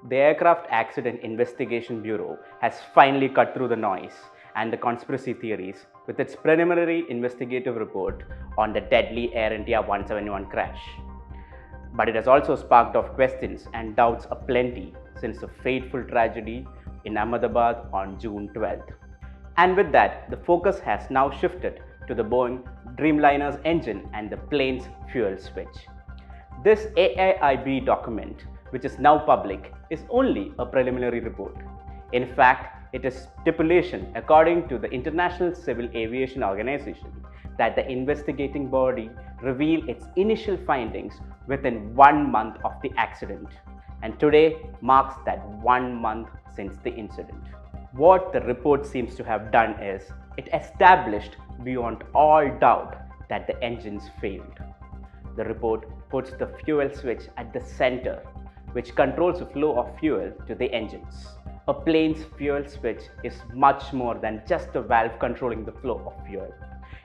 The Aircraft Accident Investigation Bureau has finally cut through the noise and the conspiracy theories with its preliminary investigative report on the deadly Air India 171 crash. But it has also sparked off questions and doubts aplenty since the fateful tragedy in Ahmedabad on June 12th. And with that, the focus has now shifted to the Boeing Dreamliner's engine and the plane's fuel switch. This AAIB document, which is now public, is only a preliminary report. In fact, it is stipulation according to the International Civil Aviation Organization that the investigating body reveal its initial findings within 1 month of the accident. And today marks that 1 month since the incident. What the report seems to have done is, it established beyond all doubt that the engines failed. The report puts the fuel switch at the center, which controls the flow of fuel to the engines. A plane's fuel switch is much more than just a valve controlling the flow of fuel.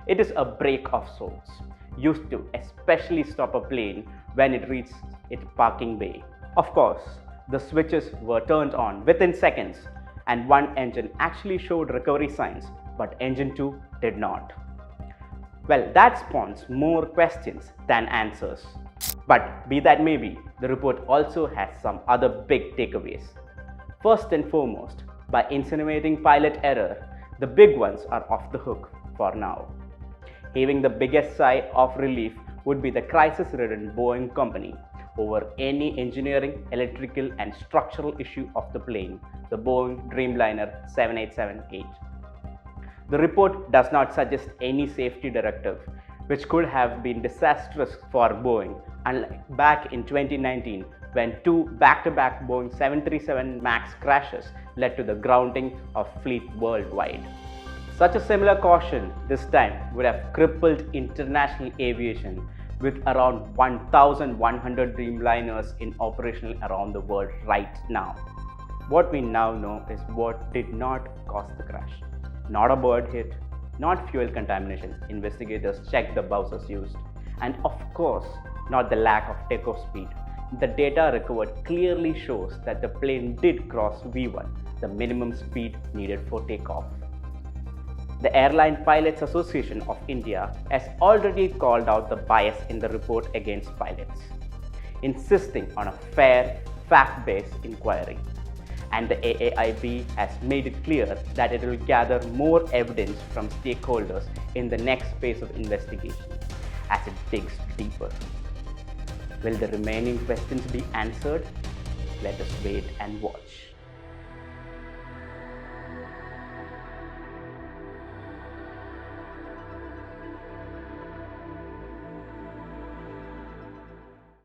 It is a brake of sorts, used to especially stop a plane when it reaches its parking bay. Of course, the switches were turned on within seconds, and one engine actually showed recovery signs, but engine 2 did not. Well, that spawns more questions than answers. But be that may be, the report also has some other big takeaways. First and foremost, by insinuating pilot error, the big ones are off the hook for now. Heaving the biggest sigh of relief would be the crisis-ridden Boeing company over any engineering, electrical and structural issue of the plane, the Boeing Dreamliner 7878. The report does not suggest any safety directive, which could have been disastrous for Boeing, unlike back in 2019 when 2 back-to-back Boeing 737 MAX crashes led to the grounding of fleet worldwide. Such a similar caution this time would have crippled international aviation, with around 1,100 Dreamliners in operation around the world right now. What we now know is what did not cause the crash. Not a bird hit, not fuel contamination, investigators checked the buzzers used, and of course, not the lack of takeoff speed. The data recovered clearly shows that the plane did cross V1, the minimum speed needed for takeoff. The Airline Pilots Association of India has already called out the bias in the report against pilots, insisting on a fair, fact-based inquiry. And the AAIB has made it clear that it will gather more evidence from stakeholders in the next phase of investigation as it digs deeper. Will the remaining questions be answered? Let us wait and watch.